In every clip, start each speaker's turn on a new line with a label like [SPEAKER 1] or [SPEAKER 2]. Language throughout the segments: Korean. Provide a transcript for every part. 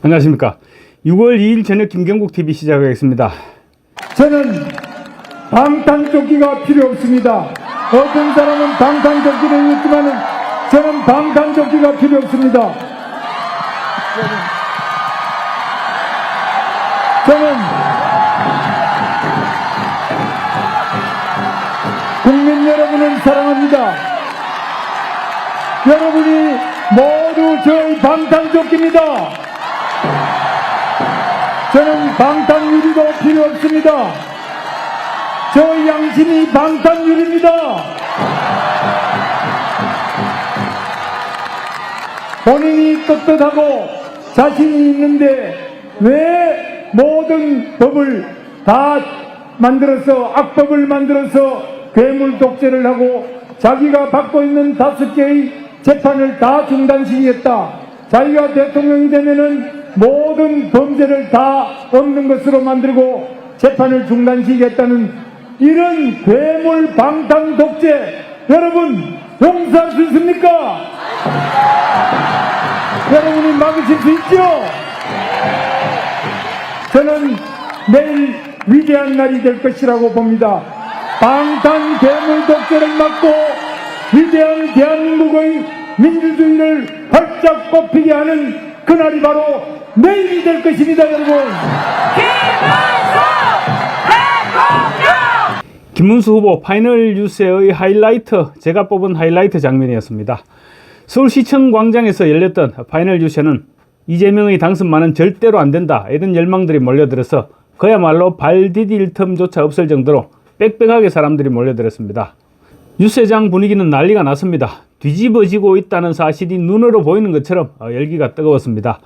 [SPEAKER 1] 안녕하십니까. 6월 2일 저녁 김경국TV 시작하겠습니다.
[SPEAKER 2] 저는 방탄조끼가 필요 없습니다. 어떤 사람은 방탄조끼를 입지만 저는 방탄조끼가 필요 없습니다. 저는 국민 여러분을 사랑합니다. 여러분이 모두 저의 방탄조끼입니다. 저는 방탄유리도 필요 없습니다. 저 양심이 방탄유리입니다. 본인이 떳떳하고 자신이 있는데 왜 모든 법을 다 만들어서 악법을 만들어서 괴물 독재를 하고 자기가 받고 있는 5개의 재판을 다 중단시키겠다. 자기가 대통령이 되면은 모든 범죄를 다 없는 것으로 만들고 재판을 중단시키겠다는 이런 괴물 방탄 독재 여러분 용서할 수 있습니까? 여러분이 막으실 수 있죠? 저는 내일 위대한 날이 될 것이라고 봅니다. 방탄 괴물 독재를 막고 위대한 대한민국의 민주주의를 활짝 뻗히게 하는 그날이 바로 내일이 될 것입니다, 여러분.
[SPEAKER 1] 김문수 후보 파이널 유세의 하이라이트, 제가 뽑은 하이라이트 장면이었습니다. 서울시청 광장에서 열렸던 파이널 유세는 이재명의 당선만은 절대로 안 된다, 이런 열망들이 몰려들어서 그야말로 발 디딜 틈조차 없을 정도로 빽빽하게 사람들이 몰려들었습니다. 유세장 분위기는 난리가 났습니다. 뒤집어지고 있다는 사실이 눈으로 보이는 것처럼 열기가 뜨거웠습니다.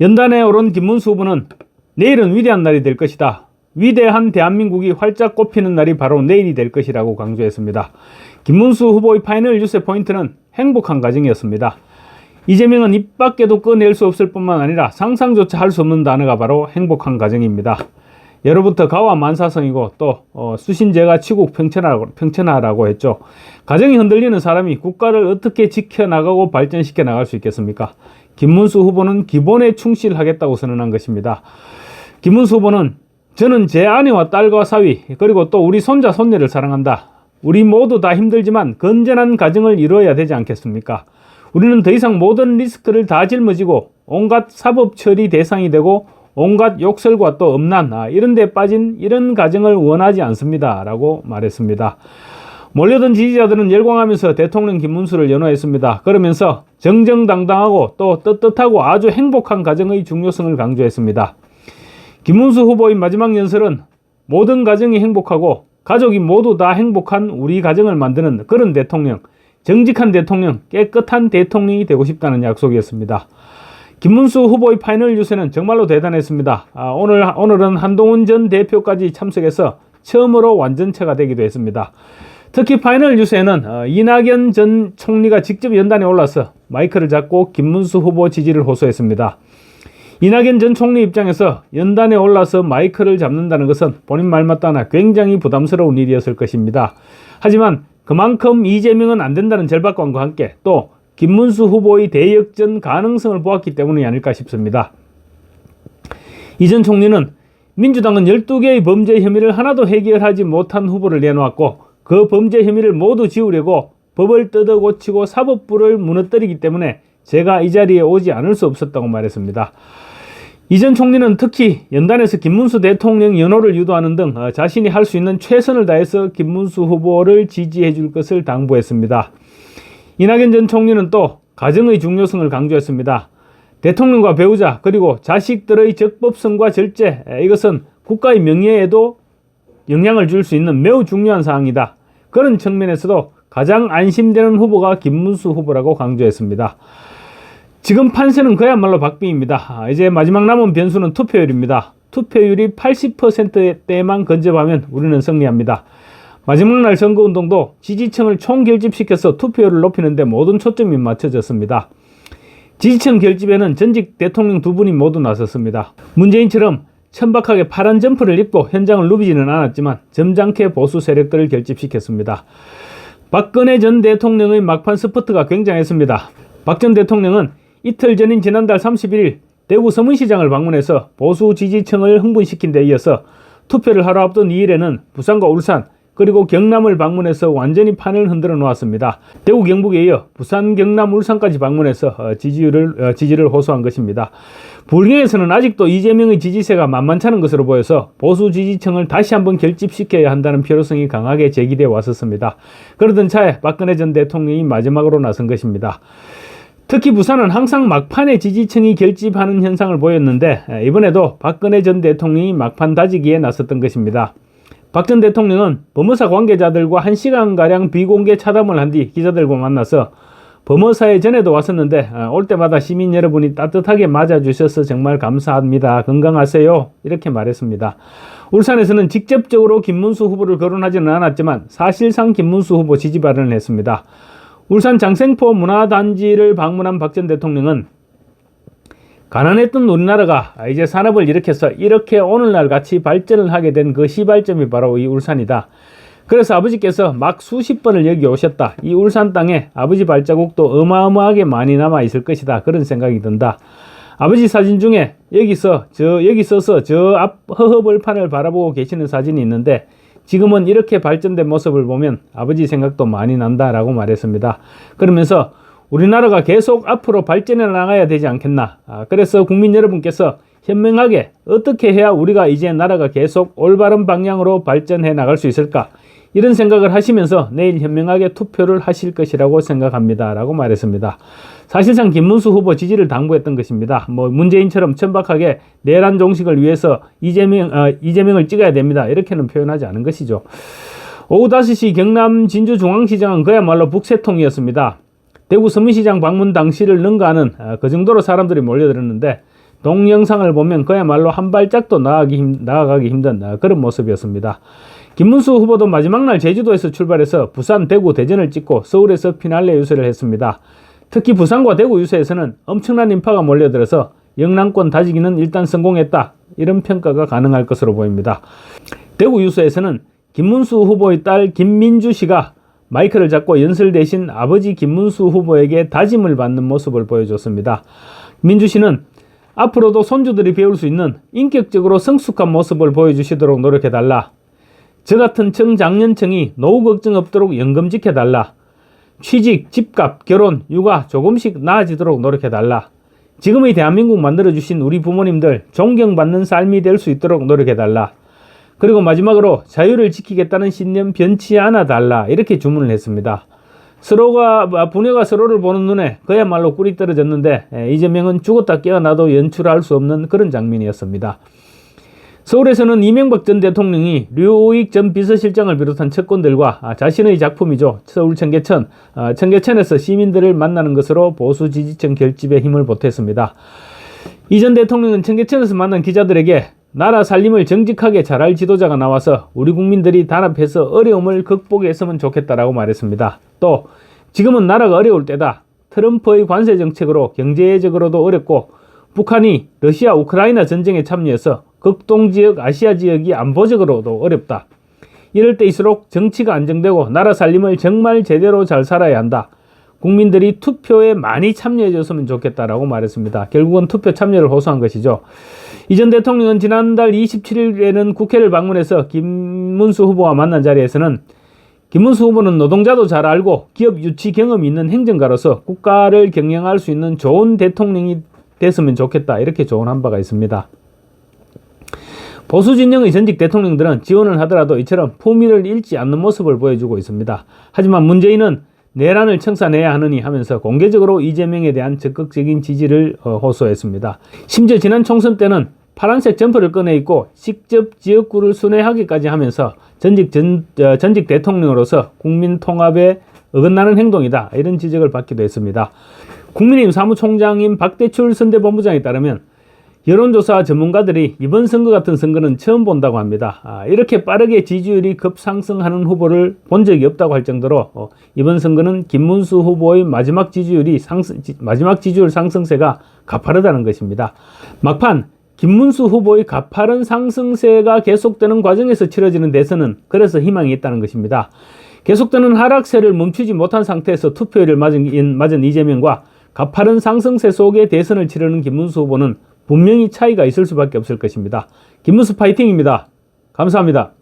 [SPEAKER 1] 연단에 오른 김문수 후보는 내일은 위대한 날이 될 것이다. 위대한 대한민국이 활짝 꽃피는 날이 바로 내일이 될 것이라고 강조했습니다. 김문수 후보의 파이널 유세 포인트는 행복한 가정이었습니다. 이재명은 입 밖에도 꺼낼 수 없을 뿐만 아니라 상상조차 할 수 없는 단어가 바로 행복한 가정입니다. 예로부터 가와 만사성이고 또 수신제가 치국 평천하라고 했죠. 가정이 흔들리는 사람이 국가를 어떻게 지켜나가고 발전시켜 나갈 수 있겠습니까? 김문수 후보는 기본에 충실하겠다고 선언한 것입니다. 김문수 후보는 저는 제 아내와 딸과 사위 그리고 또 우리 손자 손녀를 사랑한다. 우리 모두 다 힘들지만 건전한 가정을 이루어야 되지 않겠습니까? 우리는 더 이상 모든 리스크를 다 짊어지고 온갖 사법 처리 대상이 되고 온갖 욕설과 또 음란 이런 데 빠진 이런 가정을 원하지 않습니다 라고 말했습니다. 몰려든 지지자들은 열광하면서 대통령 김문수를 연호했습니다. 그러면서 정정당당하고 또 떳떳하고 아주 행복한 가정의 중요성을 강조했습니다. 김문수 후보의 마지막 연설은 모든 가정이 행복하고 가족이 모두 다 행복한 우리 가정을 만드는 그런 대통령, 정직한 대통령, 깨끗한 대통령이 되고 싶다는 약속이었습니다. 김문수 후보의 파이널 유세는 정말로 대단했습니다. 오늘은 한동훈 전 대표까지 참석해서 처음으로 완전체가 되기도 했습니다. 특히 파이널 유세에는 이낙연 전 총리가 직접 연단에 올라서 마이크를 잡고 김문수 후보 지지를 호소했습니다. 이낙연 전 총리 입장에서 연단에 올라서 마이크를 잡는다는 것은 본인 말 맞다나 굉장히 부담스러운 일이었을 것입니다. 하지만 그만큼 이재명은 안 된다는 절박감과 함께 또 김문수 후보의 대역전 가능성을 보았기 때문이 아닐까 싶습니다. 이 전 총리는 민주당은 12개의 범죄 혐의를 하나도 해결하지 못한 후보를 내놓았고 그 범죄 혐의를 모두 지우려고 법을 뜯어고치고 사법부를 무너뜨리기 때문에 제가 이 자리에 오지 않을 수 없었다고 말했습니다. 이 전 총리는 특히 연단에서 김문수 대통령 연호를 유도하는 등 자신이 할 수 있는 최선을 다해서 김문수 후보를 지지해 줄 것을 당부했습니다. 이낙연 전 총리는 또 가정의 중요성을 강조했습니다. 대통령과 배우자 그리고 자식들의 적법성과 절제, 이것은 국가의 명예에도 영향을 줄 수 있는 매우 중요한 사항이다. 그런 측면에서도 가장 안심되는 후보가 김문수 후보라고 강조했습니다. 지금 판세는 그야말로 박빙입니다. 이제 마지막 남은 변수는 투표율입니다. 투표율이 80%대만 근접하면 우리는 승리합니다. 마지막 날 선거운동도 지지층을 총결집시켜서 투표율을 높이는 데 모든 초점이 맞춰졌습니다. 지지층 결집에는 전직 대통령 두 분이 모두 나섰습니다. 문재인처럼 천박하게 파란 점프를 입고 현장을 누비지는 않았지만 점잖게 보수 세력들을 결집시켰습니다. 박근혜 전 대통령의 막판 스퍼트가 굉장했습니다. 박 전 대통령은 이틀 전인 지난달 31일 대구 서문시장을 방문해서 보수 지지층을 흥분시킨 데 이어서 투표를 하루 앞둔 2일에는 부산과 울산 그리고 경남을 방문해서 완전히 판을 흔들어 놓았습니다. 대구 경북에 이어 부산, 경남, 울산까지 방문해서 지지를 호소한 것입니다. 불경에서는 아직도 이재명의 지지세가 만만찮은 것으로 보여서 보수 지지층을 다시 한번 결집시켜야 한다는 필요성이 강하게 제기되어 왔었습니다. 그러던 차에 박근혜 전 대통령이 마지막으로 나선 것입니다. 특히 부산은 항상 막판에 지지층이 결집하는 현상을 보였는데 이번에도 박근혜 전 대통령이 막판 다지기에 나섰던 것입니다. 박 전 대통령은 범어사 관계자들과 1시간가량 비공개 차담을 한 뒤 기자들과 만나서 범어사에 전에도 왔었는데 올 때마다 시민 여러분이 따뜻하게 맞아주셔서 정말 감사합니다. 건강하세요. 이렇게 말했습니다. 울산에서는 직접적으로 김문수 후보를 거론하지는 않았지만 사실상 김문수 후보 지지 발언을 했습니다. 울산 장생포 문화단지를 방문한 박 전 대통령은 가난했던 우리나라가 이제 산업을 일으켜서 이렇게 오늘날 같이 발전을 하게 된 그 시발점이 바로 이 울산이다. 그래서 아버지께서 막 수십 번을 여기 오셨다. 이 울산 땅에 아버지 발자국도 어마어마하게 많이 남아 있을 것이다. 그런 생각이 든다. 아버지 사진 중에 여기 서서 저 앞 허허벌판을 바라보고 계시는 사진이 있는데 지금은 이렇게 발전된 모습을 보면 아버지 생각도 많이 난다라고 말했습니다. 그러면서 우리나라가 계속 앞으로 발전해 나가야 되지 않겠나. 그래서 국민 여러분께서 현명하게 어떻게 해야 우리가 이제 나라가 계속 올바른 방향으로 발전해 나갈 수 있을까. 이런 생각을 하시면서 내일 현명하게 투표를 하실 것이라고 생각합니다. 라고 말했습니다. 사실상 김문수 후보 지지를 당부했던 것입니다. 문재인처럼 천박하게 내란 종식을 위해서 이재명을 찍어야 됩니다. 이렇게는 표현하지 않은 것이죠. 오후 5시 경남 진주중앙시장은 그야말로 북새통이었습니다. 대구 서문시장 방문 당시를 능가하는 그 정도로 사람들이 몰려들었는데 동영상을 보면 그야말로 한 발짝도 나아가기 힘든 그런 모습이었습니다. 김문수 후보도 마지막 날 제주도에서 출발해서 부산, 대구, 대전을 찍고 서울에서 피날레 유세를 했습니다. 특히 부산과 대구 유세에서는 엄청난 인파가 몰려들어서 영남권 다지기는 일단 성공했다. 이런 평가가 가능할 것으로 보입니다. 대구 유세에서는 김문수 후보의 딸 김민주 씨가 마이크를 잡고 연설 대신 아버지 김문수 후보에게 다짐을 받는 모습을 보여줬습니다. 민주 씨는 앞으로도 손주들이 배울 수 있는 인격적으로 성숙한 모습을 보여주시도록 노력해달라. 저 같은 청장년층이 노후 걱정 없도록 연금 지켜달라. 취직, 집값, 결혼, 육아 조금씩 나아지도록 노력해달라. 지금의 대한민국 만들어주신 우리 부모님들 존경받는 삶이 될 수 있도록 노력해달라. 그리고 마지막으로 자유를 지키겠다는 신념 변치 않아 달라. 이렇게 주문을 했습니다. 분야가 서로를 보는 눈에 그야말로 꿀이 떨어졌는데 이재명은 죽었다 깨어나도 연출할 수 없는 그런 장면이었습니다. 서울에서는 이명박 전 대통령이 류오익 전 비서실장을 비롯한 측근들과 자신의 작품이죠. 서울 청계천에서 시민들을 만나는 것으로 보수 지지층 결집에 힘을 보탰습니다. 이 전 대통령은 청계천에서 만난 기자들에게 나라 살림을 정직하게 잘할 지도자가 나와서 우리 국민들이 단합해서 어려움을 극복했으면 좋겠다라고 말했습니다. 또 지금은 나라가 어려울 때다. 트럼프의 관세 정책으로 경제적으로도 어렵고 북한이 러시아 우크라이나 전쟁에 참여해서 극동지역 아시아 지역이 안보적으로도 어렵다. 이럴 때일수록 정치가 안정되고 나라 살림을 정말 제대로 잘 살아야 한다. 국민들이 투표에 많이 참여해줬으면 좋겠다라고 말했습니다. 결국은 투표 참여를 호소한 것이죠. 이 전 대통령은 지난달 27일에는 국회를 방문해서 김문수 후보와 만난 자리에서는 김문수 후보는 노동자도 잘 알고 기업 유치 경험이 있는 행정가로서 국가를 경영할 수 있는 좋은 대통령이 됐으면 좋겠다. 이렇게 조언한 바가 있습니다. 보수 진영의 전직 대통령들은 지원을 하더라도 이처럼 품위를 잃지 않는 모습을 보여주고 있습니다. 하지만 문재인은 내란을 청산해야 하느니 하면서 공개적으로 이재명에 대한 적극적인 지지를 호소했습니다. 심지어 지난 총선 때는 파란색 점퍼를 꺼내 입고 직접 지역구를 순회하기까지 하면서 전직 대통령으로서 국민 통합에 어긋나는 행동이다. 이런 지적을 받기도 했습니다. 국민의힘 사무총장인 박대출 선대본부장에 따르면 여론조사 전문가들이 이번 선거 같은 선거는 처음 본다고 합니다. 이렇게 빠르게 지지율이 급상승하는 후보를 본 적이 없다고 할 정도로 이번 선거는 김문수 후보의 마지막 지지율 상승세가 가파르다는 것입니다. 막판 김문수 후보의 가파른 상승세가 계속되는 과정에서 치러지는 대선은 그래서 희망이 있다는 것입니다. 계속되는 하락세를 멈추지 못한 상태에서 투표율을 맞은 이재명과 가파른 상승세 속에 대선을 치르는 김문수 후보는 분명히 차이가 있을 수밖에 없을 것입니다. 김문수 파이팅입니다. 감사합니다.